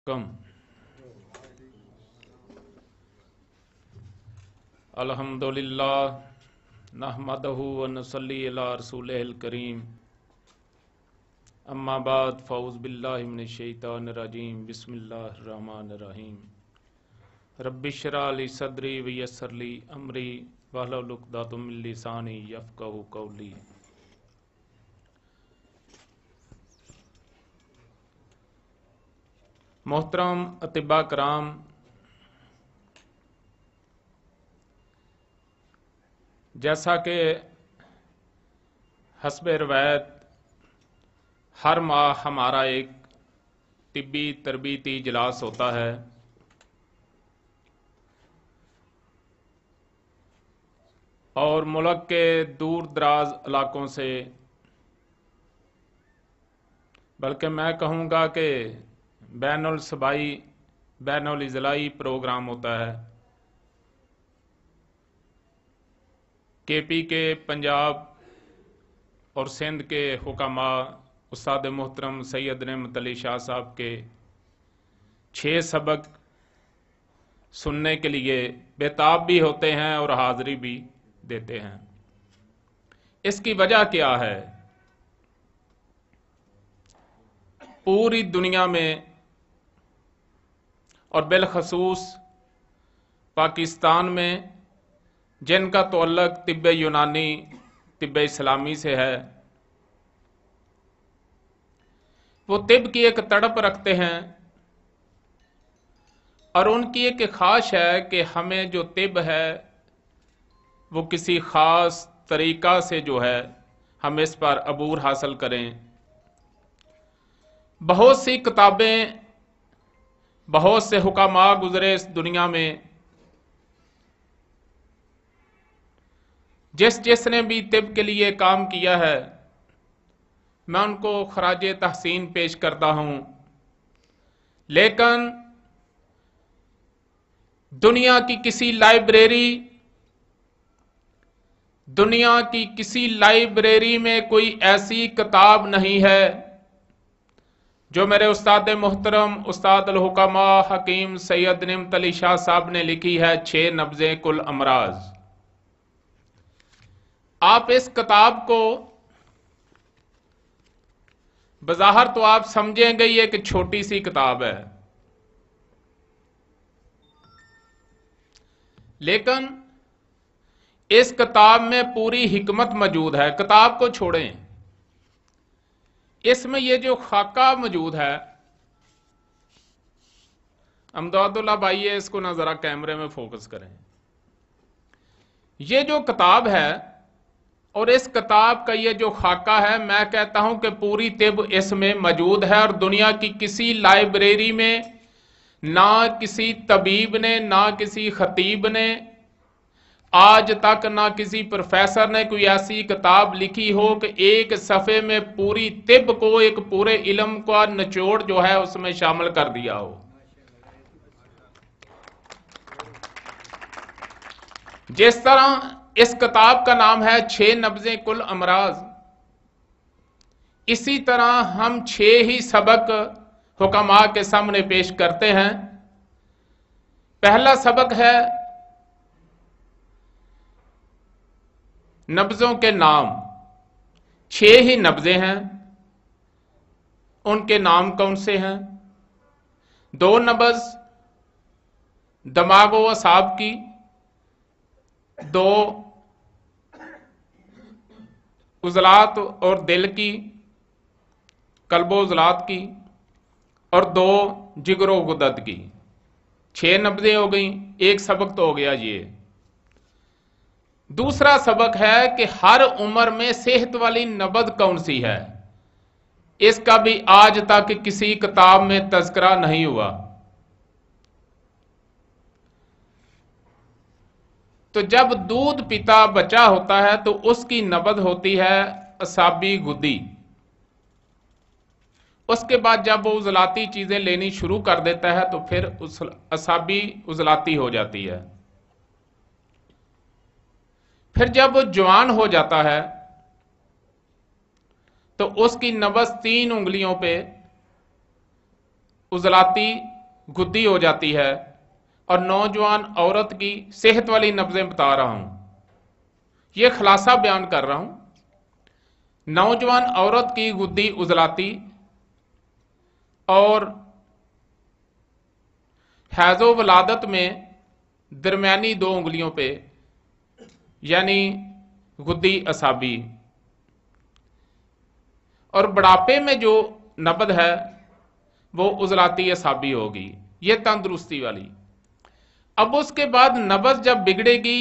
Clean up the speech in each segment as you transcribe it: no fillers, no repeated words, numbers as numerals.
कम। अल्हम्दुलिल्लाह नहमदहु व नसल्ली अला रसूलिहिल करीम। अम्मा बाद फ़ऊज़ बिल्लाहि मिनश शैतानिर रजीम। बिस्मिल्लाहिर रहमानिर रहीम। रब्बि इश्रह ली सदरी व यस्सिर ली अमरी वहलुल उक़दतम मिन लिसानी यफ़क़हू क़ौली। मोहतरम अतिबा कराम, जैसा कि हस्बे रवायत हर माह हमारा एक तिब्बी तरबीती इजलास होता है, और मुल्क के दूर दराज इलाकों से, बल्कि मैं कहूँगा कि बैनुल सूबाई बैनुल इज़लाई प्रोग्राम होता है। केपी के पंजाब और सिंध के हुकामा उस्ताद मोहतरम सैयद नेमत अली शाह साहब के 6 सबक सुनने के लिए बेताब भी होते हैं और हाज़री भी देते हैं। इसकी वजह क्या है? पूरी दुनिया में और बिलखसूस पाकिस्तान में जिनका तअल्लुक़ तिब्बे यूनानी तिब्बे इस्लामी से है, वो तिब्ब की एक तड़प रखते हैं और उनकी एक ख्वाहिश है कि हमें जो तिब्ब है वो किसी ख़ास तरीक़ा से जो है हम इस पर अबूर हासिल करें। बहुत सी किताबें, बहुत से हुकामा गुजरे इस दुनिया में, जिसने भी तिब्ब के लिए काम किया है, मैं उनको खराजे तहसीन पेश करता हूं। लेकिन दुनिया की किसी लाइब्रेरी में कोई ऐसी किताब नहीं है जो मेरे उस्ताद मोहतरम उस्ताद अल हुकामा हकीम सैयद नेमत अली शाह साहब ने लिखी है 6 नब्ज़े कुल अमराज। आप इस किताब को बज़ाहिर तो आप समझेंगे ये एक छोटी सी किताब है, लेकिन इस किताब में पूरी हिकमत मौजूद है। किताब को छोड़ें, इसमें ये जो खाका मौजूद है, अमदादुल्लाह भाई ये इसको ना जरा कैमरे में फोकस करें। ये जो किताब है और इस किताब का ये जो खाका है, मैं कहता हूं कि पूरी तिब्ब इसमें मौजूद है। और दुनिया की किसी लाइब्रेरी में ना किसी तबीब ने, ना किसी खतीब ने आज तक, ना किसी प्रोफेसर ने कोई ऐसी किताब लिखी हो कि एक सफ़े में पूरी तिब्ब को, एक पूरे इल्म का निचोड़ जो है उसमें शामिल कर दिया हो। जिस तरह इस किताब का नाम है 6 नब्ज़े कुल अमराज, इसी तरह हम 6 ही सबक हुक्मा के सामने पेश करते हैं। पहला सबक है नब्ज़ों के नाम। 6 ही नब्ज़े हैं, उनके नाम कौन से हैं? 2 नब्ज़ दिमाग व असाब की, 2 उज़लात और दिल की, कल्बो उज़लात की, और 2 जिगरो गुदत की। 6 नब्ज़ें हो गई। एक सबक तो हो गया ये। दूसरा सबक है कि हर उम्र में सेहत वाली नब्ज़ कौन सी है। इसका भी आज तक किसी किताब में तज़किरा नहीं हुआ। तो जब दूध पीता बच्चा होता है तो उसकी नब्ज़ होती है असाबी गुद्दी। उसके बाद जब वो उज़लाती चीजें लेनी शुरू कर देता है तो फिर उस असाबी उज़लाती हो जाती है। फिर जब वो जवान हो जाता है तो उसकी नब्ज़ 3 उंगलियों पे उज़लाती गुद्दी हो जाती है। और नौजवान औरत की सेहत वाली नब्जें बता रहा हूं, यह खुलासा बयान कर रहा हूं। नौजवान औरत की गुद्दी उजलाती और हैजो वलादत में दरमियानी 2 उंगलियों पे यानी गुद्दी असाबी, और बुढ़ापे में जो नबद है वो उजलाती असाबी होगी, ये तंदुरुस्ती वाली। अब उसके बाद नबज जब बिगड़ेगी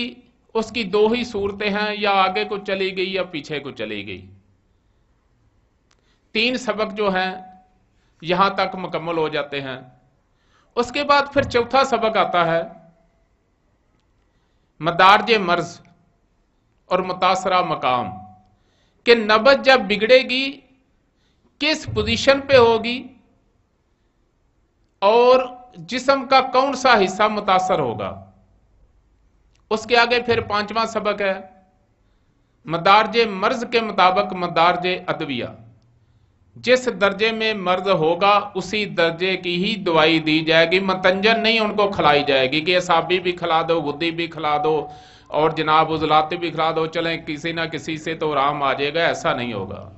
उसकी 2 ही सूरतें हैं, या आगे को चली गई या पीछे को चली गई। 3 सबक जो हैं यहां तक मुकम्मल हो जाते हैं। उसके बाद फिर चौथा सबक आता है मदारज मर्ज और मुतासरा मकाम, कि नबज जब बिगड़ेगी किस पोजीशन पे होगी और जिस्म का कौन सा हिस्सा मुतासर होगा। उसके आगे फिर 5वां सबक है मदारज मर्ज के मुताबिक मदारज अदविया, जिस दर्जे में मर्ज होगा उसी दर्जे की ही दवाई दी जाएगी, मतंजन नहीं उनको खिलाई जाएगी कि असाबी भी खिला दो, गुद्दी भी खिला दो और जनाब उजलाती भी खिला दो, चलें किसी ना किसी से तो आराम आ जाएगा, ऐसा नहीं होगा।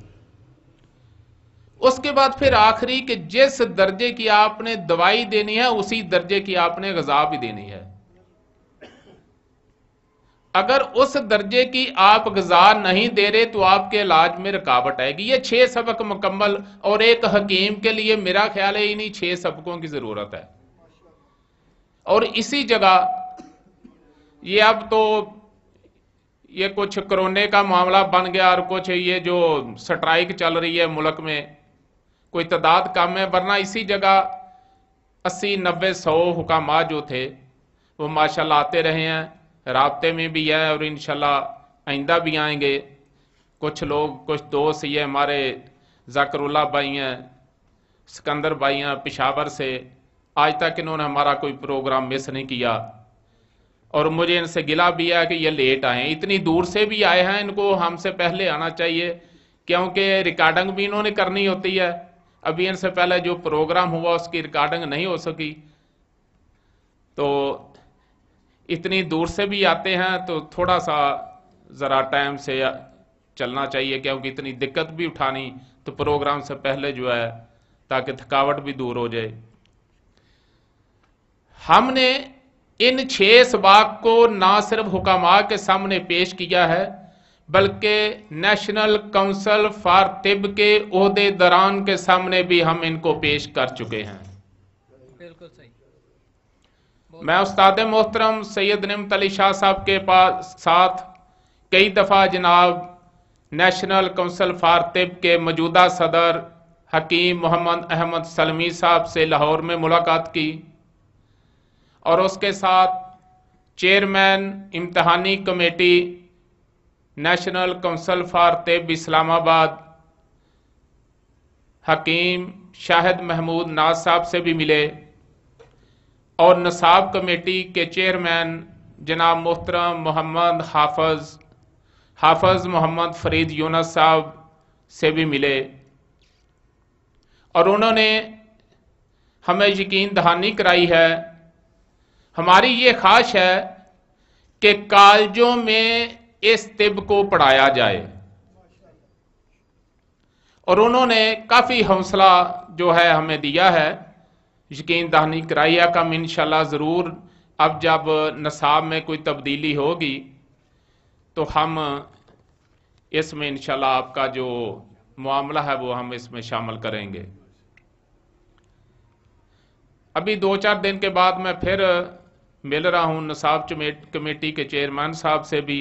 उसके बाद फिर आखिरी कि जिस दर्जे की आपने दवाई देनी है उसी दर्जे की आपने ग़िज़ा भी देनी है। अगर उस दर्जे की आप ग़िज़ा नहीं दे रहे तो आपके इलाज में रुकावट आएगी। ये 6 सबक मुकम्मल, और एक हकीम के लिए मेरा ख्याल है इन्हीं 6 सबकों की जरूरत है। और इसी जगह ये अब तो ये कुछ कोरोना का मामला बन गया और कुछ ये जो स्ट्राइक चल रही है मुल्क में, कोई तादाद कम है, वरना इसी जगह 80, 90, 100 हुकामा जो थे वो माशाल्लाह आते रहे हैं, राब्ते में भी है और इंशाल्लाह आइंदा भी आएंगे। कुछ लोग, कुछ दोस्त, ये हमारे ज़ाकरुल्लाह भाई हैं, सिकंदर भाई हैं पेशावर से, आज तक इन्होंने हमारा कोई प्रोग्राम मिस नहीं किया और मुझे इनसे गिला भी है कि ये लेट आए हैं, इतनी दूर से भी आए हैं, इनको हमसे पहले आना चाहिए क्योंकि रिकॉर्डिंग भी इन्होंने करनी होती है। अभी इनसे पहले जो प्रोग्राम हुआ उसकी रिकॉर्डिंग नहीं हो सकी, तो इतनी दूर से भी आते हैं तो थोड़ा सा ज़रा टाइम से चलना चाहिए क्योंकि इतनी दिक्कत भी उठानी तो प्रोग्राम से पहले जो है, ताकि थकावट भी दूर हो जाए। हमने इन 6 सबक को ना सिर्फ हुकामा के सामने पेश किया है बल्कि नेशनल काउंसिल फॉर तिब के ओहदेदारान के सामने भी हम इनको पेश कर चुके हैं। बिल्कुल सही। मैं उस्ताद मोहतरम सैयद निमत अली शाह साहब के पास साथ कई दफ़ा जनाब नेशनल काउंसिल फॉर तिब के मौजूदा सदर हकीम मोहम्मद अहमद सलमी साहब से लाहौर में मुलाकात की और उसके साथ चेयरमैन इम्तहानी कमेटी नेशनल काउंसिल फॉर तिब इस्लामाबाद हकीम शाहिद महमूद नाज साहब से भी मिले और नसाब कमेटी के चेयरमैन जनाब मोहतरम मोहम्मद हाफज मोहम्मद फरीद यूनस साहब से भी मिले और उन्होंने हमें यकीन दहानी कराई है। हमारी ये ख्वाहिश है कि कॉलेजों में इस तिब को पढ़ाया जाए और उन्होंने काफ़ी हौसला जो है हमें दिया है, यकीन दहानी कराई है कि हम इंशाल्लाह ज़रूर अब जब नसाब में कोई तब्दीली होगी तो हम इसमें इंशाल्लाह आपका जो मामला है वो हम इसमें शामिल करेंगे। अभी 2-4 दिन के बाद मैं फिर मिल रहा हूँ नसाब कमेटी के चेयरमैन साहब से भी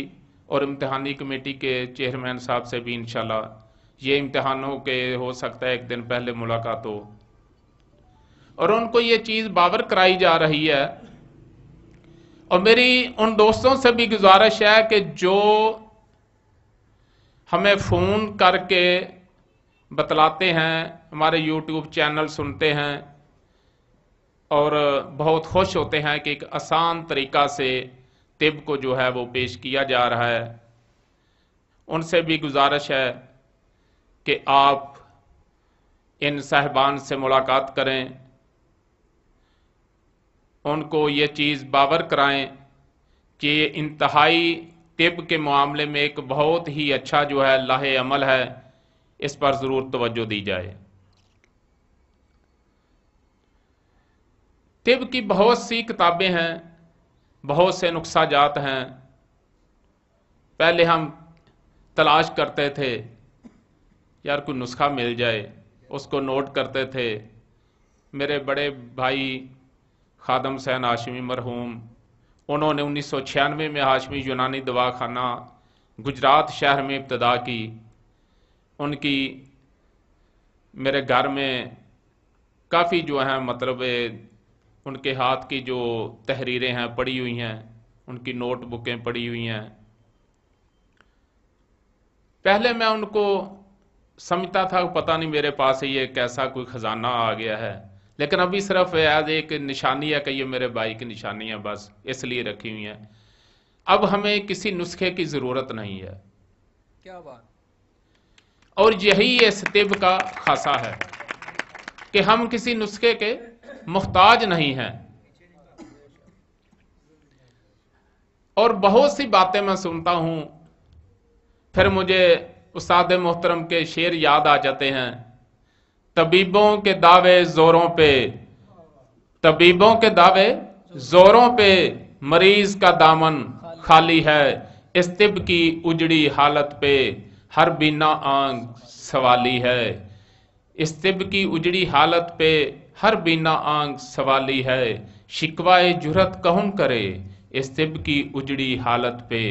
और इम्तिहानी कमेटी के चेयरमैन साहब से भी। इंशाल्लाह ये इम्तिहानों के हो सकता है एक दिन पहले मुलाकात हो और उनको ये चीज़ बावर कराई जा रही है। और मेरी उन दोस्तों से भी गुजारिश है कि जो हमें फ़ोन करके बतलाते हैं, हमारे YouTube चैनल सुनते हैं और बहुत खुश होते हैं कि एक आसान तरीका से तिब को जो है वो पेश किया जा रहा है, उनसे भी गुजारिश है कि आप इन साहिबान से मुलाकात करें उनको ये चीज़ बावर कराएं कि ये इंतहाई तिब के मामले में एक बहुत ही अच्छा जो है लाहे अमल है, इस पर ज़रूर तवज्जो दी जाए। तिब की बहुत सी किताबें हैं, बहुत से नुस्खा जात हैं। पहले हम तलाश करते थे यार कोई नुस्खा मिल जाए, उसको नोट करते थे। मेरे बड़े भाई खादम हुसैन हाशमी मरहूम, उन्होंने 1996 में हाशमी यूनानी दवाखाना गुजरात शहर में इब्तदा की। उनकी मेरे घर में काफ़ी जो है मतलब उनके हाथ की जो तहरीरें हैं पड़ी हुई हैं, उनकी नोटबुकें पड़ी हुई हैं। पहले मैं उनको समझता था पता नहीं मेरे पास ये कैसा कोई खजाना आ गया है, लेकिन अभी सिर्फ एज एक निशानी है कि ये मेरे भाई की निशानी है, बस इसलिए रखी हुई है। अब हमें किसी नुस्खे की ज़रूरत नहीं है। क्या बात। और यही इस तिब का खासा है कि हम किसी नुस्खे के मुख्ताज नहीं हैं। और बहुत सी बातें मैं सुनता हूं, फिर मुझे उस्ताद मोहतरम के शेर याद आ जाते हैं, तबीबों के दावे जोरों पे, तबीबों के दावे जोरों पे, मरीज का दामन खाली है। इस तिब की उजड़ी हालत पे हर बीना आंग सवाली है। इस तिब की उजड़ी हालत पे हर बीना आंग सवाली है। शिकवाए जुरत कौन करे इस तिब की उजड़ी हालत पे,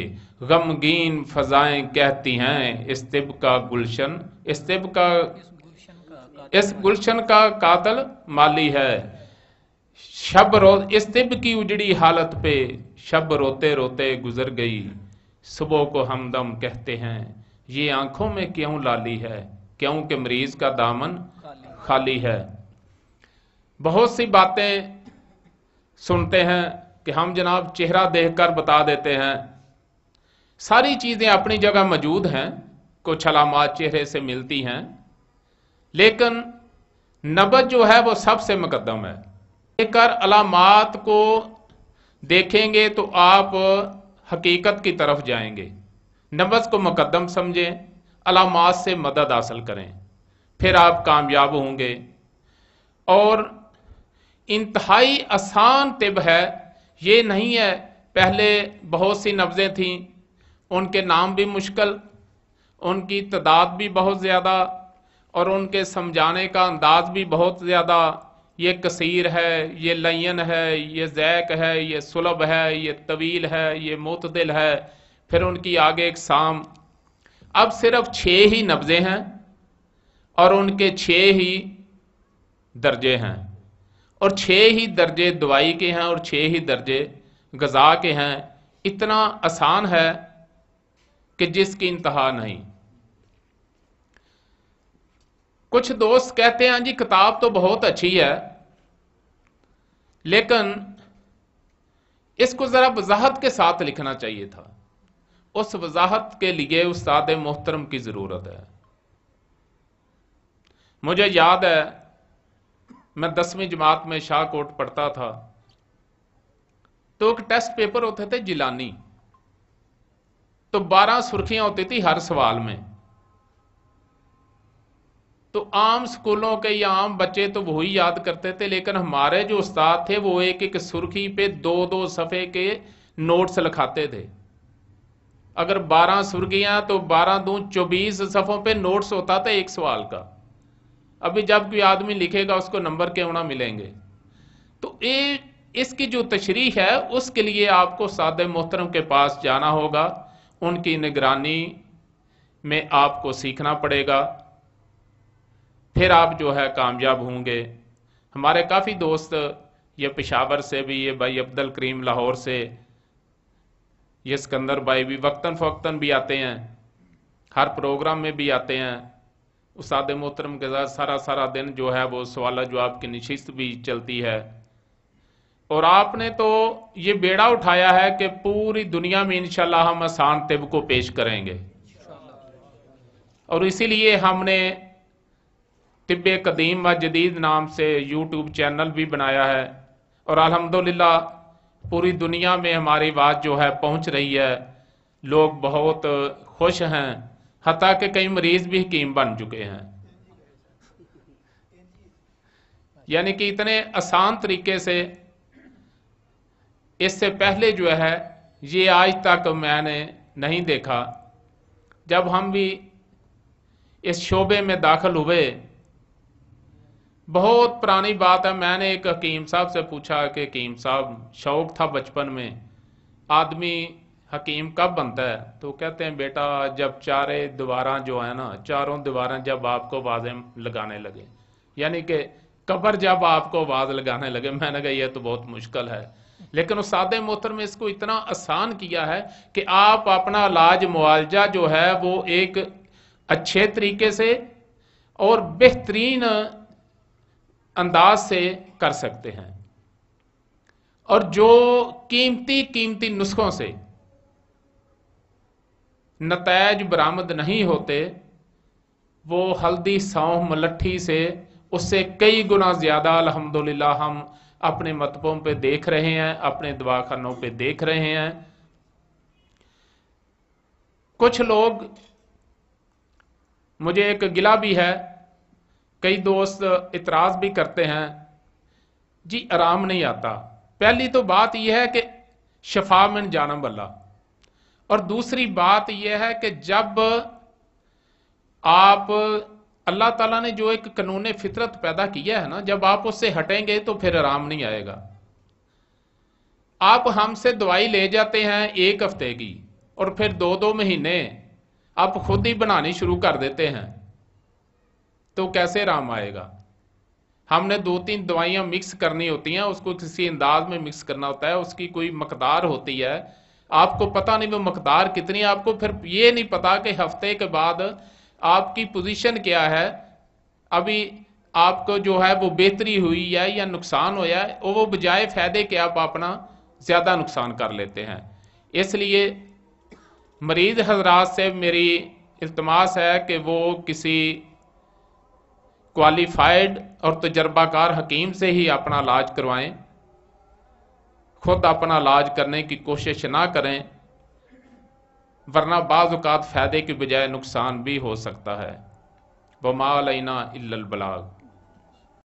गमगीन फजाएं कहती हैं इस तिब का गुलशन, इस तिब का इस गुलशन का कातल माली है। शब रोज इस तिब की उजड़ी हालत पे शब रोते रोते गुजर गई, सुबह को हमदम कहते हैं ये आंखों में क्यों लाली है, क्योंकि मरीज का दामन खाली है। बहुत सी बातें सुनते हैं कि हम जनाब चेहरा देखकर बता देते हैं। सारी चीजें अपनी जगह मौजूद हैं, कुछ अलामात चेहरे से मिलती हैं, लेकिन नबज जो है वो सबसे मुकद्दम है। लेकर अलामात को देखेंगे तो आप हकीकत की तरफ जाएंगे। नबज को मुकद्दम समझें, अलामात से मदद हासिल करें, फिर आप कामयाब होंगे। और इंतहाई आसान तिब है, ये नहीं है। पहले बहुत सी नब्जें थीं, उनके नाम भी मुश्किल, उनकी तादाद भी बहुत ज़्यादा, और उनके समझाने का अंदाज भी बहुत ज़्यादा। ये कसीर है, ये लयन है, ये ज़ैक है, ये सुलब है, ये तवील है, ये मुतदिल है, फिर उनकी आगे एक साम। अब सिर्फ 6 ही नब्जें हैं और उनके 6 ही दर्जे हैं, और 6 ही दर्जे दवाई के हैं और 6 ही दर्जे गज़ा के हैं। इतना आसान है कि जिसकी इंतहा नहीं। कुछ दोस्त कहते हैं जी किताब तो बहुत अच्छी है, लेकिन इसको जरा वजाहत के साथ लिखना चाहिए था। उस वजाहत के लिए उस्ताद मोहतरम की जरूरत है। मुझे याद है मैं 10वीं जमात में शाहकोट पढ़ता था, तो एक टेस्ट पेपर होते थे जिलानी, तो 12 सुर्खियां होती थी हर सवाल में। तो आम स्कूलों के या आम बच्चे तो वही याद करते थे, लेकिन हमारे जो उस्ताद थे वो एक एक सुर्खी पे 2-2 सफ़े के नोट्स लिखाते थे। अगर 12 सुर्खियां तो 12 दूं 24 सफ़ों पे नोट्स होता था एक सवाल का। अभी जब कोई आदमी लिखेगा उसको नंबर क्यों ना मिलेंगे। तो इसकी जो तशरीह है उसके लिए आपको उस्ताद मोहतरम के पास जाना होगा, उनकी निगरानी में आपको सीखना पड़ेगा, फिर आप जो है कामयाब होंगे। हमारे काफ़ी दोस्त, ये पेशावर से भी, ये भाई अब्दुल करीम लाहौर से, ये सिकंदर भाई भी वक्तन फ़वक्तन भी आते हैं, हर प्रोग्राम में भी आते हैं। उस्ताद मोहतरम के साथ सारा सारा दिन जो है वो सवाल जवाब की नशिस्त भी चलती है। और आपने तो ये बेड़ा उठाया है कि पूरी दुनिया में इंशाल्लाह हम आसान तिब को पेश करेंगे, और इसीलिए हमने तिब्बे कदीम व जदीद नाम से यूट्यूब चैनल भी बनाया है। और अल्हम्दुलिल्लाह पूरी दुनिया में हमारी बात जो है पहुंच रही है, लोग बहुत खुश हैं, हत्ता कि कई मरीज भी हकीम बन चुके हैं। यानी कि इतने आसान तरीके से, इससे पहले जो है ये आज तक मैंने नहीं देखा। जब हम भी इस शोबे में दाखिल हुए, बहुत पुरानी बात है, मैंने एक हकीम साहब से पूछा कि हकीम साहब, शौक था बचपन में, आदमी हकीम कब बनता है? तो कहते हैं बेटा जब चारे दीवारां जो है ना, चारों दीवारां जब आपको आवाजें लगाने लगे, यानी कि कब्र जब आपको आवाज लगाने लगे। मैंने कहा यह तो बहुत मुश्किल है, लेकिन उस सादे मोहतरम में इसको इतना आसान किया है कि आप अपना इलाज मुआवजा जो है वो एक अच्छे तरीके से और बेहतरीन अंदाज से कर सकते हैं। और जो कीमती कीमती नुस्खों से नतायज बरामद नहीं होते, वो हल्दी सौंफ मलट्ठी से उससे कई गुना ज्यादा अल्हम्दुलिल्लाह हम अपने मतबों पे देख रहे हैं, अपने दवाखानों पे देख रहे हैं। कुछ लोग, मुझे एक गिला भी है, कई दोस्त इतराज भी करते हैं, जी आराम नहीं आता। पहली तो बात यह है कि शफा मिन जानब अल्लाह, और दूसरी बात यह है कि जब आप, अल्लाह ताला ने जो एक कानून फितरत पैदा किया है ना, जब आप उससे हटेंगे तो फिर आराम नहीं आएगा। आप हमसे दवाई ले जाते हैं 1 हफ्ते की, और फिर 2-2 महीने आप खुद ही बनानी शुरू कर देते हैं, तो कैसे आराम आएगा? हमने 2-3 दवाइयां मिक्स करनी होती हैं, उसको किसी अंदाज में मिक्स करना होता है, उसकी कोई मकदार होती है, आपको पता नहीं वो मकदार कितनी, आपको फिर ये नहीं पता कि हफ्ते के बाद आपकी पोजीशन क्या है, अभी आपको जो है वो बेहतरी हुई है या नुकसान हुआ है, वो बजाय फायदे के आप अपना ज्यादा नुकसान कर लेते हैं। इसलिए मरीज हजरात से मेरी इल्तमास है कि वो किसी क्वालिफाइड और तजर्बाकार हकीम से ही अपना इलाज करवाएं, खुद अपना इलाज करने की कोशिश ना करें, वरना बाज़ औक़ात फायदे के बजाय नुकसान भी हो सकता है। वमा अलैना इल्लल बलाग।